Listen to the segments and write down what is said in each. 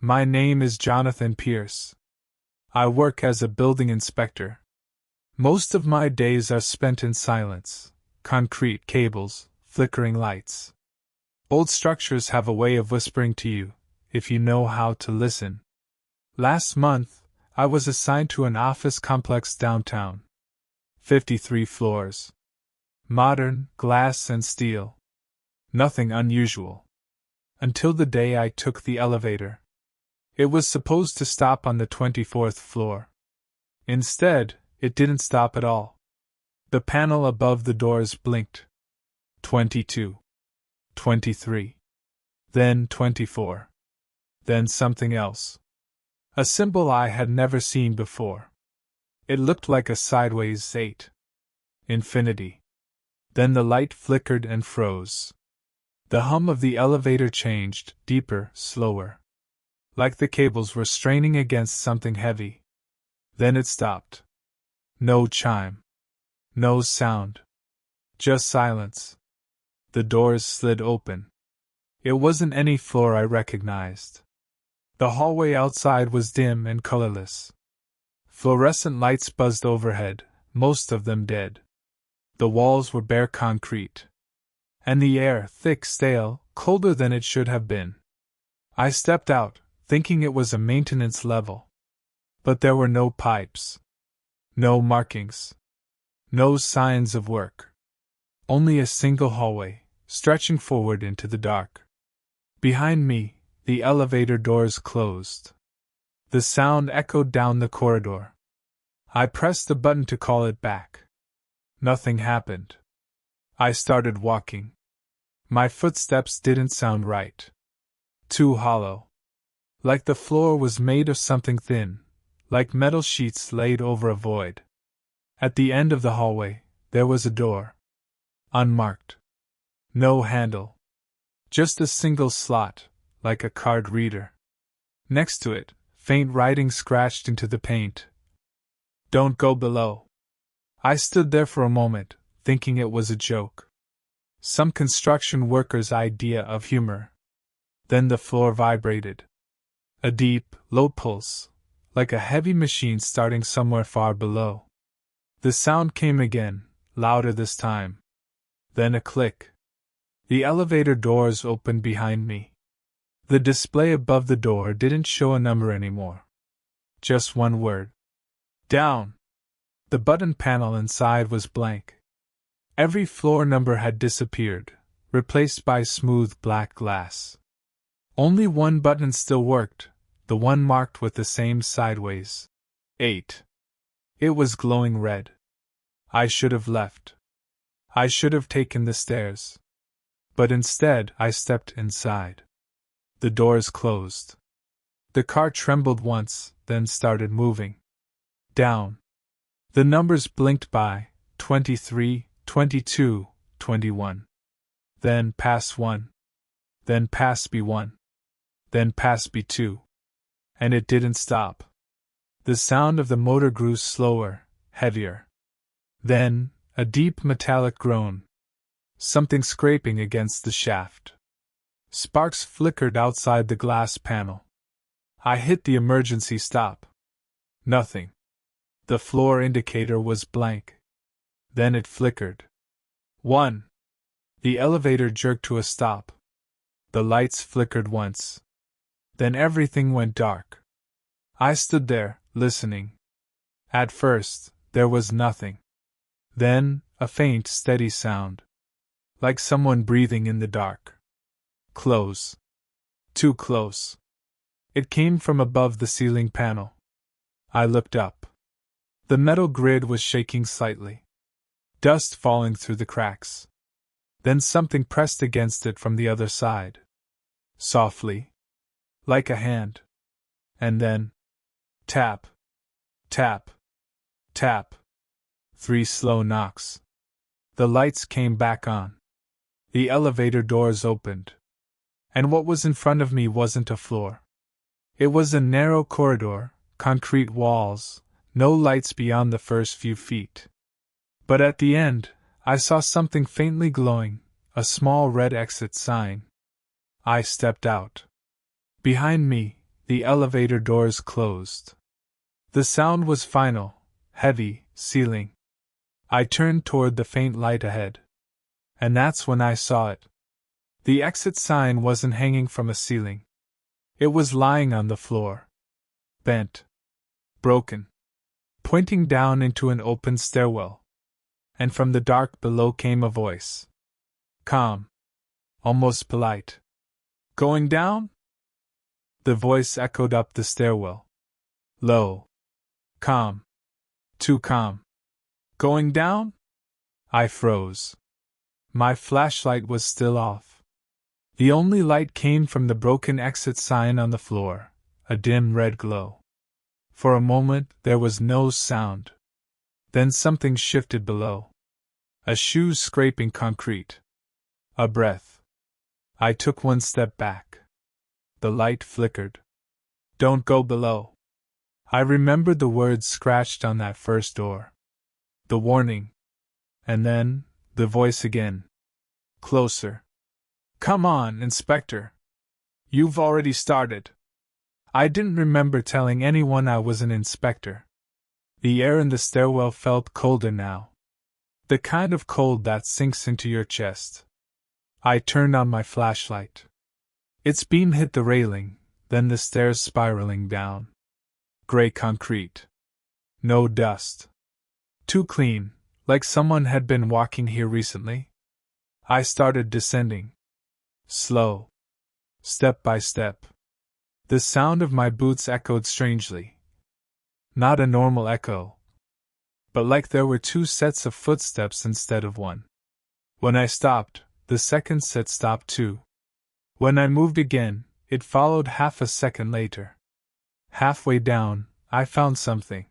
My name is Jonathan Pierce. I work as a building inspector. Most of my days are spent in silence, concrete cables, flickering lights. Old structures have a way of whispering to you, if you know how to listen. Last month, I was assigned to an office complex downtown. 53 floors. Modern, glass and steel. Nothing unusual. Until the day I took the elevator. It was supposed to stop on the 24th floor. Instead, it didn't stop at all. The panel above the doors blinked. 22. 23. Then 24. Then something else. A symbol I had never seen before. It looked like a sideways 8. Infinity. Then the light flickered and froze. The hum of the elevator changed, deeper, slower. Like the cables were straining against something heavy. Then it stopped. No chime. No sound. Just silence. The doors slid open. It wasn't any floor I recognized. The hallway outside was dim and colorless. Fluorescent lights buzzed overhead, most of them dead. The walls were bare concrete. And the air thick, stale, colder than it should have been. I stepped out, thinking it was a maintenance level. But there were no pipes. No markings. No signs of work. Only a single hallway, stretching forward into the dark. Behind me, the elevator doors closed. The sound echoed down the corridor. I pressed the button to call it back. Nothing happened. I started walking. My footsteps didn't sound right. Too hollow. Like the floor was made of something thin, like metal sheets laid over a void. At the end of the hallway, there was a door. Unmarked. No handle. Just a single slot, like a card reader. Next to it, faint writing scratched into the paint. Don't go below. I stood there for a moment, thinking it was a joke. Some construction worker's idea of humor. Then the floor vibrated. A deep, low pulse, like a heavy machine starting somewhere far below. The sound came again, louder this time. Then a click. The elevator doors opened behind me. The display above the door didn't show a number anymore. Just one word. Down. The button panel inside was blank. Every floor number had disappeared, replaced by smooth black glass. Only one button still worked, the one marked with the same sideways 8. It was glowing red. I should have left. I should have taken the stairs. But instead, I stepped inside. The doors closed. The car trembled once, then started moving. Down. The numbers blinked by, 23, 22, 21. Then past 1. Then past B1. Then past B2. And it didn't stop. The sound of the motor grew slower, heavier. Then, a deep metallic groan. Something scraping against the shaft. Sparks flickered outside the glass panel. I hit the emergency stop. Nothing. The floor indicator was blank. Then it flickered. 1. The elevator jerked to a stop. The lights flickered once. Then everything went dark. I stood there, listening. At first, there was nothing. Then, a faint, steady sound. Like someone breathing in the dark. Close. Too close. It came from above the ceiling panel. I looked up. The metal grid was shaking slightly. Dust falling through the cracks. Then something pressed against it from the other side. Softly. Like a hand. And then, tap. Tap. Tap. 3 slow knocks. The lights came back on. The elevator doors opened. And what was in front of me wasn't a floor. It was a narrow corridor, concrete walls, no lights beyond the first few feet. But at the end, I saw something faintly glowing, a small red exit sign. I stepped out. Behind me, The elevator doors closed. The sound was final, heavy, sealing. I turned toward the faint light ahead. And that's when I saw it. The exit sign wasn't hanging from a ceiling. It was lying on the floor. Bent. Broken. Pointing down into an open stairwell. And from the dark below came a voice. Calm. Almost polite. Going down? The voice echoed up the stairwell. Low. Calm. Too calm. Going down? I froze. My flashlight was still off. The only light came from the broken exit sign on the floor, a dim red glow. For a moment there was no sound. Then something shifted below. A shoe scraping concrete. A breath. I took one step back. The light flickered. Don't go below. I remembered the words scratched on that first door. The warning. And then, the voice again. Closer. Come on, Inspector. You've already started. I didn't remember telling anyone I was an inspector. The air in the stairwell felt colder now. The kind of cold that sinks into your chest. I turned on my flashlight. Its beam hit the railing, then the stairs spiraling down. Gray concrete. No dust. Too clean, like someone had been walking here recently. I started descending. Slow. Step by step. The sound of my boots echoed strangely. Not a normal echo, but like there were two sets of footsteps instead of one. When I stopped, the second set stopped too. When I moved again, it followed half a second later. Halfway down, I found something.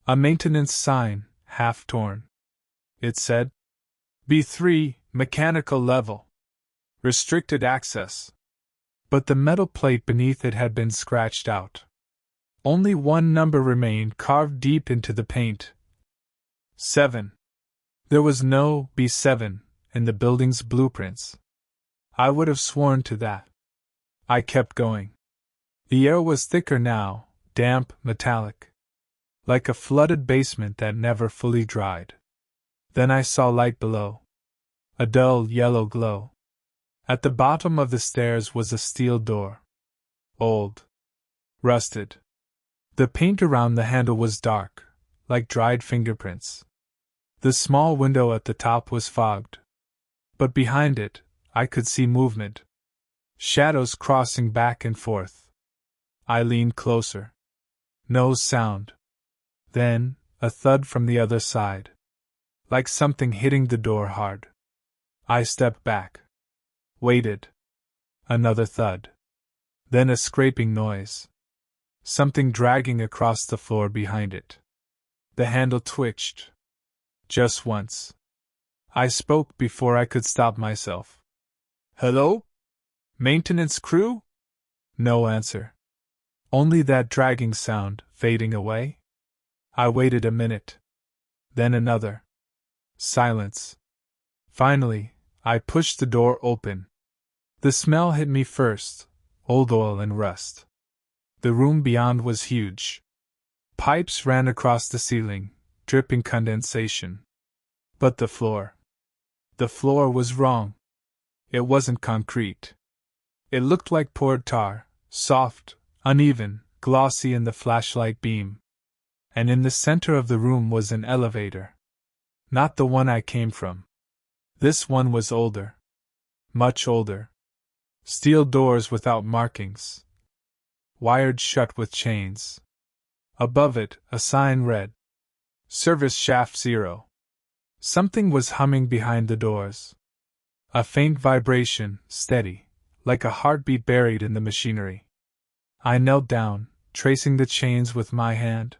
A maintenance sign, half torn. It said, B3, mechanical level. Restricted access. But the metal plate beneath it had been scratched out. Only one number remained carved deep into the paint. 7. There was no B7 in the building's blueprints. I would have sworn to that. I kept going. The air was thicker now, damp, metallic. Like a flooded basement that never fully dried. Then I saw light below. A dull yellow glow. At the bottom of the stairs was a steel door. Old. Rusted. The paint around the handle was dark, like dried fingerprints. The small window at the top was fogged. But behind it, I could see movement. Shadows crossing back and forth. I leaned closer. No sound. Then, a thud from the other side. Like something hitting the door hard. I stepped back. Waited. Another thud. Then a scraping noise. Something dragging across the floor behind it. The handle twitched. Just once. I spoke before I could stop myself. Hello? Maintenance crew? No answer. Only that dragging sound, fading away. I waited a minute. Then another. Silence. Finally, I pushed the door open. The smell hit me first, old oil and rust. The room beyond was huge. Pipes ran across the ceiling, dripping condensation. But the floor. The floor was wrong. It wasn't concrete. It looked like poured tar, soft, uneven, glossy in the flashlight beam. And in the center of the room was an elevator. Not the one I came from. This one was older. Much older. Steel doors without markings. Wired shut with chains. Above it, a sign read, Service Shaft 0. Something was humming behind the doors. A faint vibration, steady, like a heartbeat buried in the machinery. I knelt down, tracing the chains with my hand.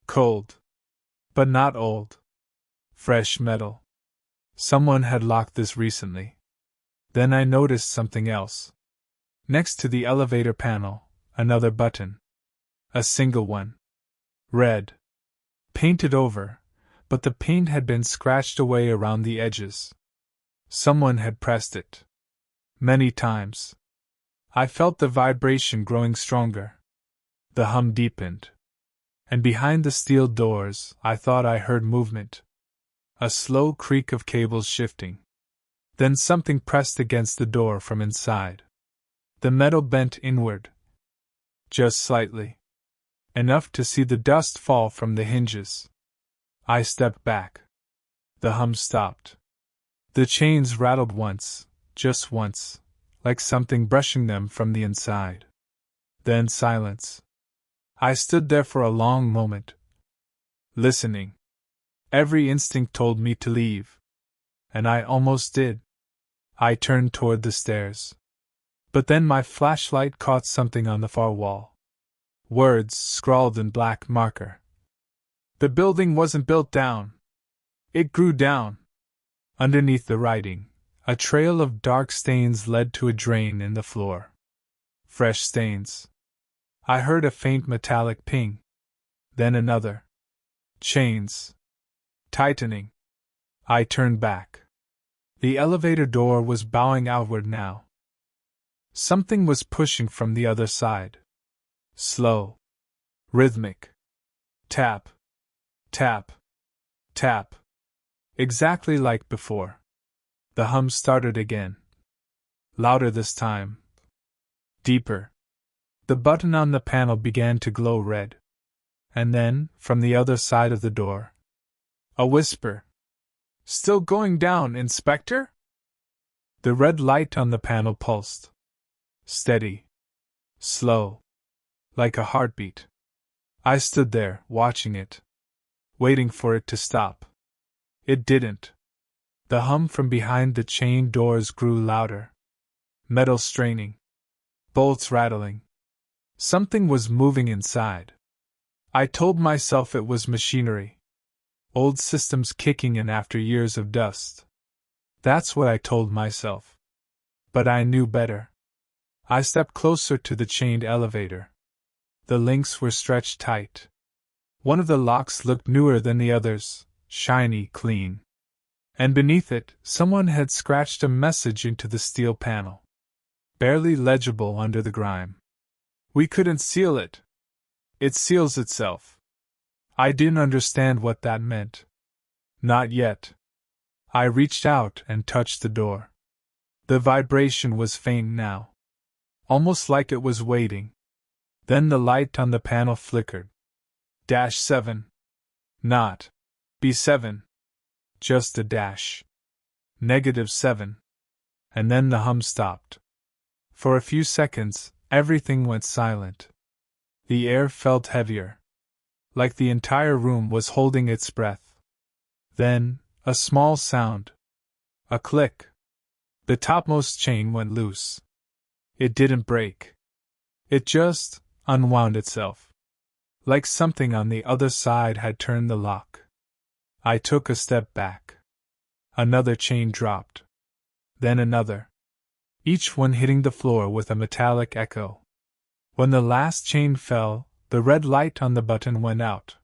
Cold. But not old. Fresh metal. Someone had locked this recently. Then I noticed something else. Next to the elevator panel, another button. A single one. Red. Painted over, but the paint had been scratched away around the edges. Someone had pressed it. Many times. I felt the vibration growing stronger. The hum deepened. And behind the steel doors, I thought I heard movement. A slow creak of cables shifting. Then something pressed against the door from inside. The metal bent inward. Just slightly. Enough to see the dust fall from the hinges. I stepped back. The hum stopped. The chains rattled once, just once, like something brushing them from the inside. Then silence. I stood there for a long moment, listening. Every instinct told me to leave. And I almost did. I turned toward the stairs. But then my flashlight caught something on the far wall. Words scrawled in black marker. The building wasn't built down. It grew down. Underneath the writing, a trail of dark stains led to a drain in the floor. Fresh stains. I heard a faint metallic ping. Then another. Chains. Tightening. I turned back. The elevator door was bowing outward now. Something was pushing from the other side. Slow. Rhythmic. Tap. Tap. Tap. Exactly like before. The hum started again. Louder this time. Deeper. The button on the panel began to glow red. And then, from the other side of the door, a whisper. Still going down, Inspector? The red light on the panel pulsed. Steady. Slow. Like a heartbeat. I stood there, watching it. Waiting for it to stop. It didn't. The hum from behind the chained doors grew louder. Metal straining. Bolts rattling. Something was moving inside. I told myself it was machinery. Old systems kicking in after years of dust. That's what I told myself. But I knew better. I stepped closer to the chained elevator. The links were stretched tight. One of the locks looked newer than the others, shiny, clean. And beneath it, someone had scratched a message into the steel panel. Barely legible under the grime. We couldn't seal it. It seals itself. I didn't understand what that meant. Not yet. I reached out and touched the door. The vibration was faint now. Almost like it was waiting. Then the light on the panel flickered. -7. Not B7. Just a dash. -7. And then the hum stopped. For a few seconds, everything went silent. The air felt heavier. Like the entire room was holding its breath. Then, a small sound. A click. The topmost chain went loose. It didn't break. It just unwound itself. Like something on the other side had turned the lock. I took a step back. Another chain dropped. Then another. Each one hitting the floor with a metallic echo. When the last chain fell, the red light on the button went out.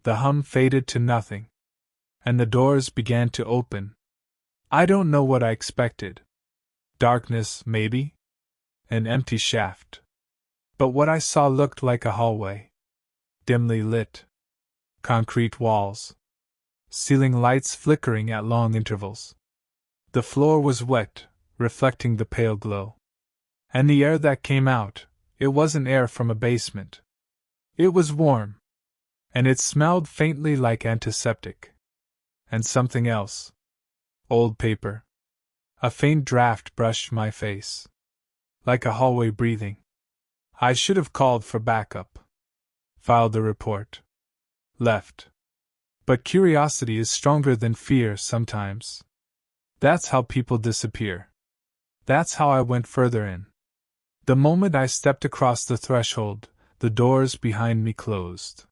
The hum faded to nothing. And the doors began to open. I don't know what I expected. Darkness, maybe? An empty shaft. But what I saw looked like a hallway. Dimly lit. Concrete walls. Ceiling lights flickering at long intervals. The floor was wet, reflecting the pale glow. And the air that came out, it wasn't air from a basement. It was warm. And it smelled faintly like antiseptic. And something else. Old paper. A faint draft brushed my face. Like a hallway breathing. I should have called for backup. Filed the report. Left. But curiosity is stronger than fear sometimes. That's how people disappear. That's how I went further in. The moment I stepped across the threshold, the doors behind me closed.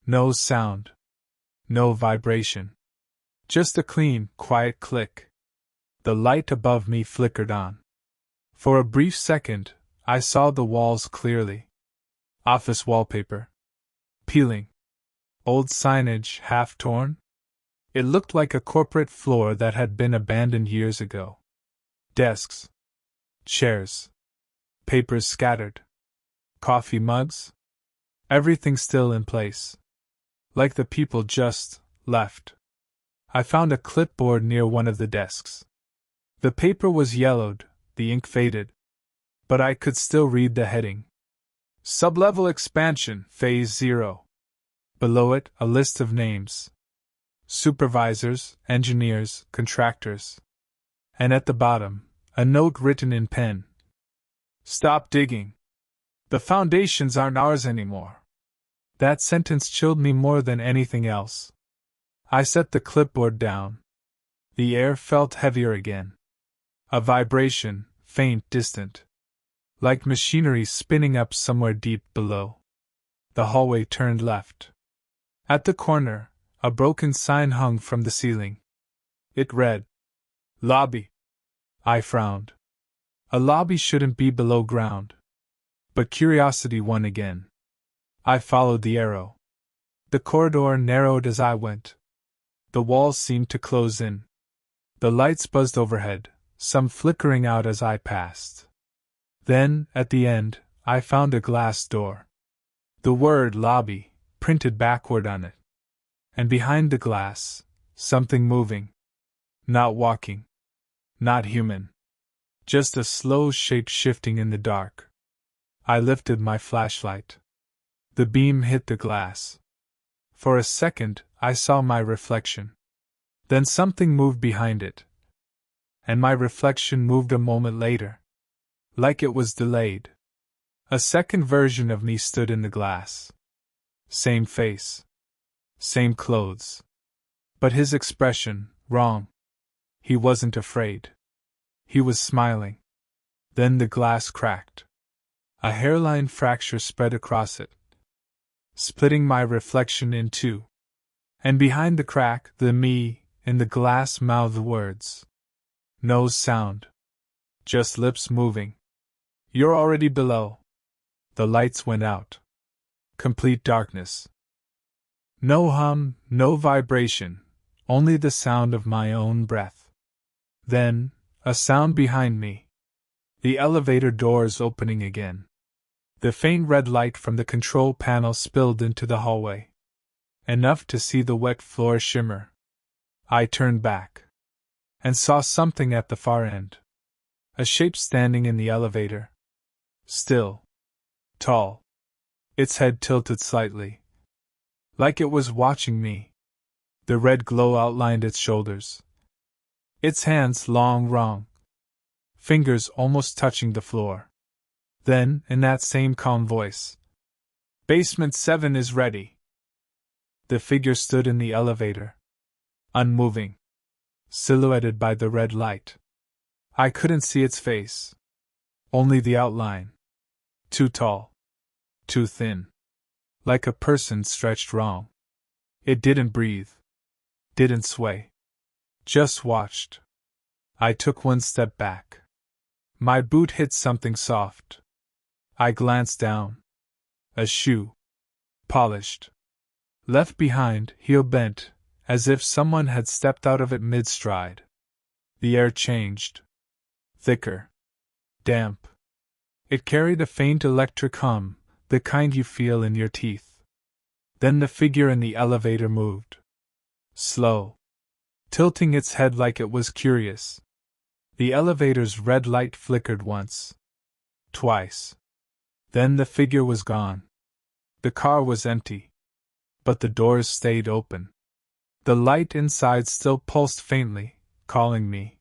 No sound. No vibration. Just a clean, quiet click. The light above me flickered on. For a brief second, I saw the walls clearly. Office wallpaper. Peeling. Old signage half torn. It looked like a corporate floor that had been abandoned years ago. Desks. Chairs. Papers scattered. Coffee mugs. Everything still in place. Like the people just left. I found a clipboard near one of the desks. The paper was yellowed, the ink faded. But I could still read the heading. Sublevel expansion, Phase 0. Below it, a list of names. Supervisors, engineers, contractors. And at the bottom, a note written in pen. Stop digging. The foundations aren't ours anymore. That sentence chilled me more than anything else. I set the clipboard down. The air felt heavier again. A vibration, faint, distant. Like machinery spinning up somewhere deep below. The hallway turned left. At the corner, a broken sign hung from the ceiling. It read, Lobby. I frowned. A lobby shouldn't be below ground. But curiosity won again. I followed the arrow. The corridor narrowed as I went. The walls seemed to close in. The lights buzzed overhead, some flickering out as I passed. Then, at the end, I found a glass door. The word lobby printed backward on it. And behind the glass, something moving. Not walking. Not human. Just a slow shape shifting in the dark. I lifted my flashlight. The beam hit the glass. For a second, I saw my reflection. Then something moved behind it. And my reflection moved a moment later. Like it was delayed. A second version of me stood in the glass. Same face. Same clothes. But his expression, wrong. He wasn't afraid. He was smiling. Then the glass cracked. A hairline fracture spread across it, splitting my reflection in two. And behind the crack, the me in the glass mouthed words. No sound. Just lips moving. You're already below. The lights went out. Complete darkness. No hum, no vibration, only the sound of my own breath. Then, a sound behind me. The elevator doors opening again. The faint red light from the control panel spilled into the hallway. Enough to see the wet floor shimmer. I turned back. And saw something at the far end. A shape standing in the elevator. Still. Tall. Its head tilted slightly. Like it was watching me. The red glow outlined its shoulders. Its hands long, wrong. Fingers almost touching the floor. Then, in that same calm voice. Basement 7 is ready. The figure stood in the elevator. Unmoving. Silhouetted by the red light. I couldn't see its face. Only the outline. Too tall. Too thin. Like a person stretched wrong. It didn't breathe. Didn't sway. Just watched. I took one step back. My boot hit something soft. I glanced down. A shoe. Polished. Left behind, heel bent, as if someone had stepped out of it mid-stride. The air changed. Thicker. Damp. It carried a faint electric hum, the kind you feel in your teeth. Then the figure in the elevator moved. Slow. Tilting its head like it was curious. The elevator's red light flickered once. Twice. Then the figure was gone. The car was empty. But the doors stayed open. The light inside still pulsed faintly, calling me.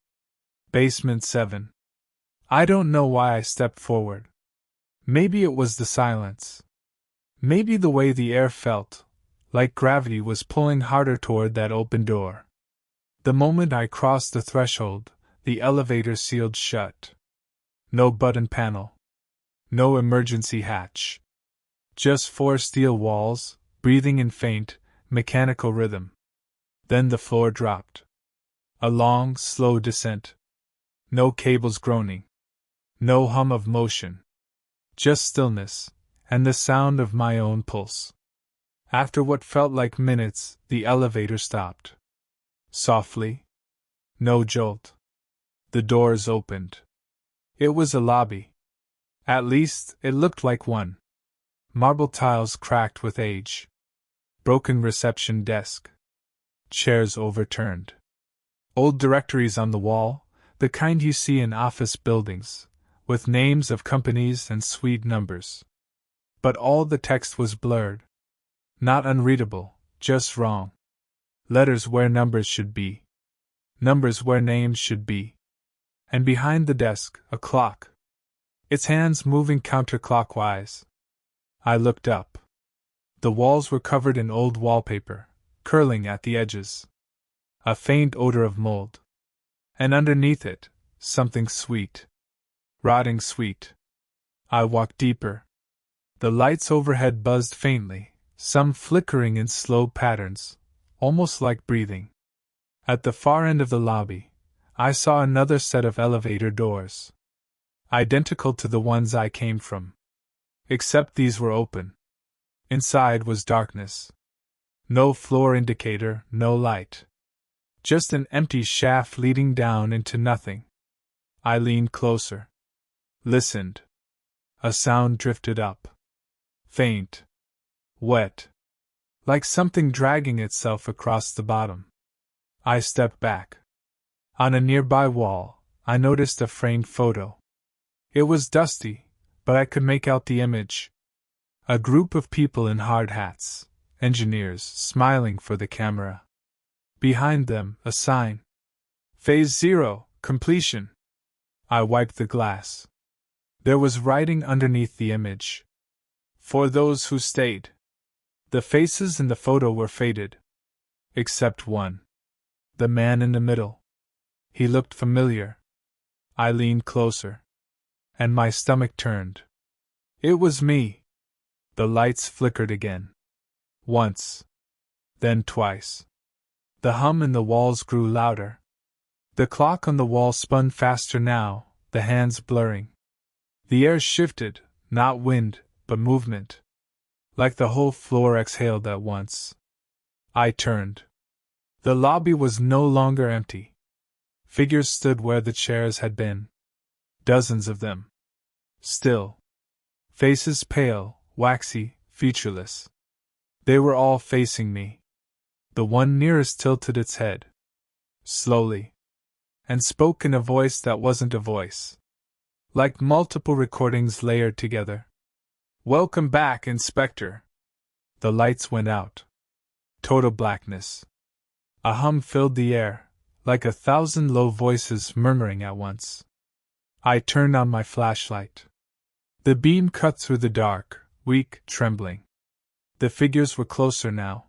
Basement 7. I don't know why I stepped forward. Maybe it was the silence. Maybe the way the air felt, like gravity was pulling harder toward that open door. The moment I crossed the threshold, the elevator sealed shut. No button panel. No emergency hatch. Just 4 steel walls, breathing in faint, mechanical rhythm. Then the floor dropped. A long, slow descent. No cables groaning. No hum of motion. Just stillness, and the sound of my own pulse. After what felt like minutes, the elevator stopped. Softly. No jolt. The doors opened. It was a lobby. At least, it looked like one. Marble tiles cracked with age. Broken reception desk. Chairs overturned. Old directories on the wall, the kind you see in office buildings, with names of companies and suite numbers. But all the text was blurred. Not unreadable, just wrong. Letters where numbers should be. Numbers where names should be. And behind the desk, a clock. Its hands moving counterclockwise. I looked up. The walls were covered in old wallpaper, curling at the edges. A faint odor of mold. And underneath it, something sweet. Rotting sweet. I walked deeper. The lights overhead buzzed faintly, some flickering in slow patterns, almost like breathing. At the far end of the lobby, I saw another set of elevator doors. Identical to the ones I came from. Except these were open. Inside was darkness. No floor indicator, no light. Just an empty shaft leading down into nothing. I leaned closer. Listened. A sound drifted up. Faint. Wet. Like something dragging itself across the bottom. I stepped back. On a nearby wall, I noticed a framed photo. It was dusty, but I could make out the image. A group of people in hard hats, engineers, smiling for the camera. Behind them, a sign. Phase 0, completion. I wiped the glass. There was writing underneath the image. For those who stayed. The faces in the photo were faded. Except one. The man in the middle. He looked familiar. I leaned closer. And my stomach turned. It was me. The lights flickered again. Once. Then twice. The hum in the walls grew louder. The clock on the wall spun faster now, the hands blurring. The air shifted, not wind, but movement. Like the whole floor exhaled at once. I turned. The lobby was no longer empty. Figures stood where the chairs had been. Dozens of them. Still. Faces pale, waxy, featureless. They were all facing me. The one nearest tilted its head. Slowly. And spoke in a voice that wasn't a voice. Like multiple recordings layered together. Welcome back, Inspector. The lights went out. Total blackness. A hum filled the air, like 1,000 low voices murmuring at once. I turned on my flashlight. The beam cut through the dark, weak, trembling. The figures were closer now.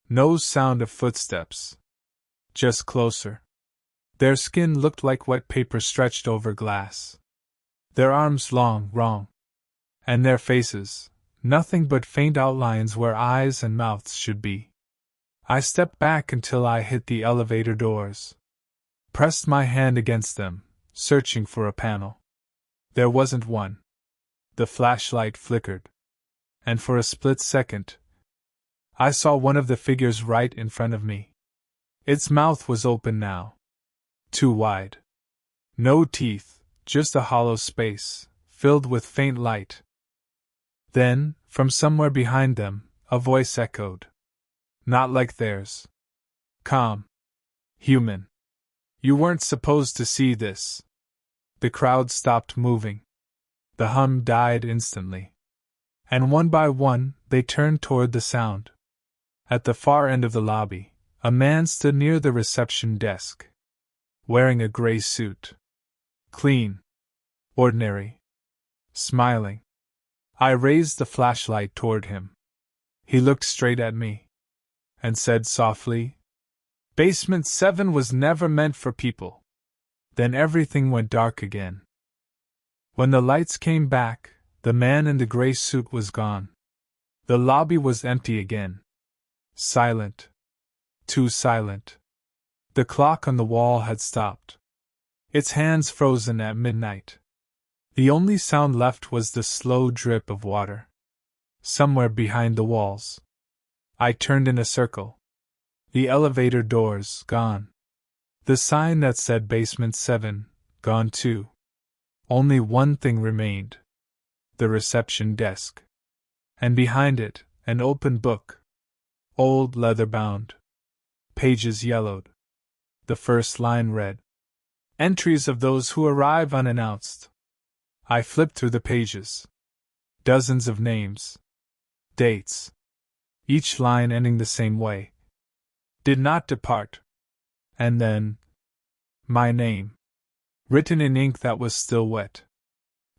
No sound of footsteps. Just closer. Their skin looked like wet paper stretched over glass. Their arms long, wrong. And their faces, nothing but faint outlines where eyes and mouths should be. I stepped back until I hit the elevator doors. Pressed my hand against them, searching for a panel. There wasn't one. The flashlight flickered. And for a split second, I saw one of the figures right in front of me. Its mouth was open now. Too wide. No teeth, just a hollow space, filled with faint light. Then, from somewhere behind them, a voice echoed. Not like theirs. Calm. Human. You weren't supposed to see this. The crowd stopped moving. The hum died instantly. And one by one, they turned toward the sound. At the far end of the lobby, a man stood near the reception desk. Wearing a gray suit. Clean. Ordinary. Smiling. I raised the flashlight toward him. He looked straight at me. And said softly, Basement 7 was never meant for people. Then everything went dark again. When the lights came back, the man in the gray suit was gone. The lobby was empty again. Silent. Too silent. The clock on the wall had stopped. Its hands frozen at midnight. The only sound left was the slow drip of water. Somewhere behind the walls. I turned in a circle. The elevator doors gone. The sign that said Basement 7, gone too. Only one thing remained. the reception desk. And behind it, an open book. Old, leather-bound. Pages yellowed. The first line read, "Entries of those who arrive unannounced." I flipped through the pages. Dozens of names. Dates. Each line ending the same way. "Did not depart." And then, my name. Written in ink that was still wet.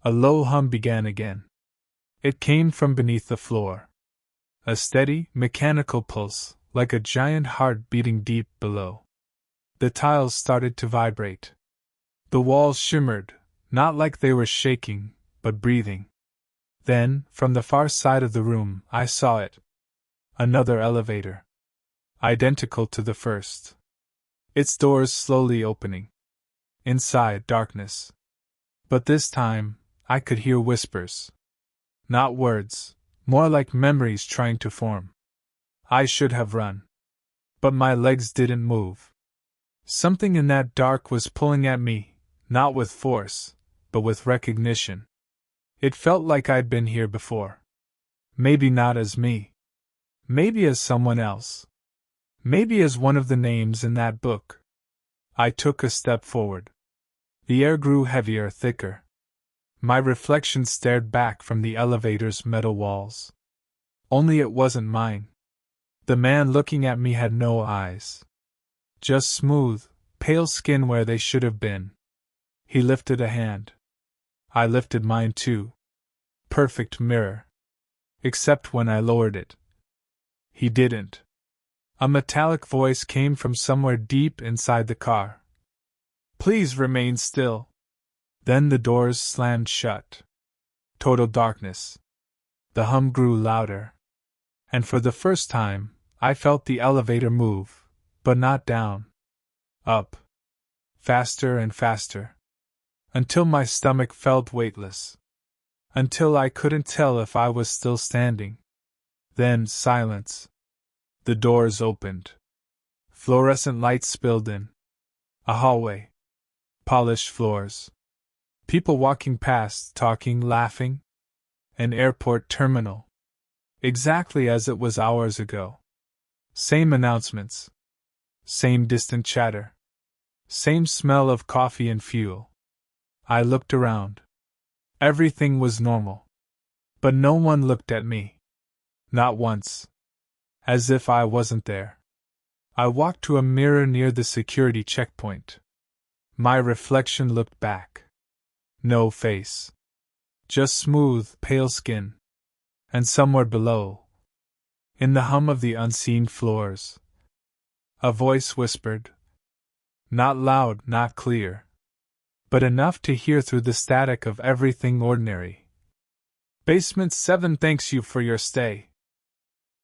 A low hum began again. It came from beneath the floor. A steady, mechanical pulse, like a giant heart beating deep below. The tiles started to vibrate. The walls shimmered, not like they were shaking, but breathing. Then, from the far side of the room, I saw it. Another elevator. Identical to the first. Its doors slowly opening. Inside, darkness. But this time, I could hear whispers. Not words, more like memories trying to form. I should have run. But my legs didn't move. Something in that dark was pulling at me, not with force, but with recognition. It felt like I'd been here before. Maybe not as me. Maybe as someone else. Maybe as one of the names in that book. I took a step forward. The air grew heavier, thicker. My reflection stared back from the elevator's metal walls. Only it wasn't mine. The man looking at me had no eyes. Just smooth, pale skin where they should have been. He lifted a hand. I lifted mine too. Perfect mirror. Except when I lowered it. He didn't. A metallic voice came from somewhere deep inside the car. "Please remain still." Then the doors slammed shut. Total darkness. The hum grew louder. And for the first time, I felt the elevator move, but not down. Up. Faster and faster. Until my stomach felt weightless. Until I couldn't tell if I was still standing. Then silence. The doors opened. Fluorescent lights spilled in. A hallway. Polished floors. People walking past, talking, laughing. An airport terminal. Exactly as it was hours ago. Same announcements. Same distant chatter. Same smell of coffee and fuel. I looked around. Everything was normal. But no one looked at me. Not once. As if I wasn't there. I walked to a mirror near the security checkpoint. My reflection looked back. No face. Just smooth, pale skin. And somewhere below, in the hum of the unseen floors, a voice whispered. Not loud, not clear. But enough to hear through the static of everything ordinary. "Basement 7 thanks you for your stay."